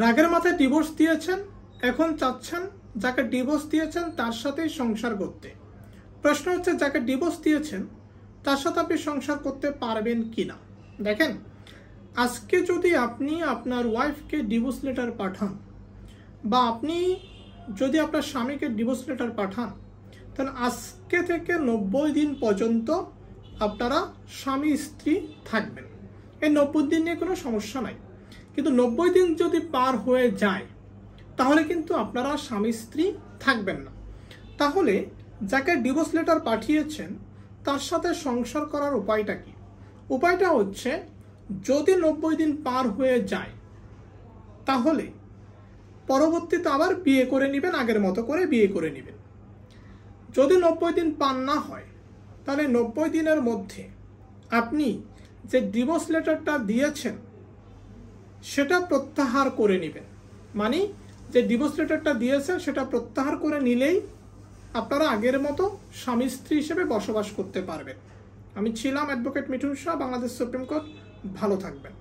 রাগের মাথায় ডিভোর্স দিয়েছেন, এখন চাচ্ছেন যাকে ডিভোর্স দিয়েছেন তার সাথেই সংসার করতে। প্রশ্ন হচ্ছে যাকে ডিভোর্স দিয়েছেন তার সাথে আপনি সংসার করতে পারবেন কিনা। দেখেন, আজকে যদি আপনি আপনার ওয়াইফকে ডিভোর্স লেটার পাঠান বা আপনি যদি আপনার স্বামীকে ডিভোর্স লেটার পাঠান, তাহলে আজকে থেকে 90 দিন পর্যন্ত আপনারা স্বামী স্ত্রী থাকবেন। এই 90 দিন নিয়ে কোনো সমস্যা নাই, কিন্তু 90 দিন যদি পার হয়ে যায় তাহলে কিন্তু আপনারা স্বামী স্ত্রী থাকবেন না। তাহলে যাকে ডিভোর্স লেটার পাঠিয়েছেন তার সাথে সংসার করার উপায়টা কি? উপায়টা হচ্ছে, যদি 90 দিন পার হয়ে যায় তাহলে পরবর্তীতে আবার বিয়ে করে নেবেন, আগের মতো করে বিয়ে করে নেবেন। যদি 90 দিন পার না হয় তাহলে 90 দিনের মধ্যে আপনি যে ডিভোর্স লেটারটা দিয়েছেন সেটা প্রত্যাহার করে নেবেন। মানে যে ডিভোর্স লেটারটা দিয়েছেন সেটা প্রত্যাহার করে নিলেই আপনারা আগের মতো স্বামী স্ত্রী হিসেবে বসবাস করতে পারবেন। আমি ছিলাম advocate Mithun Shah, Bangladesh supreme court. ভালো থাকবেন।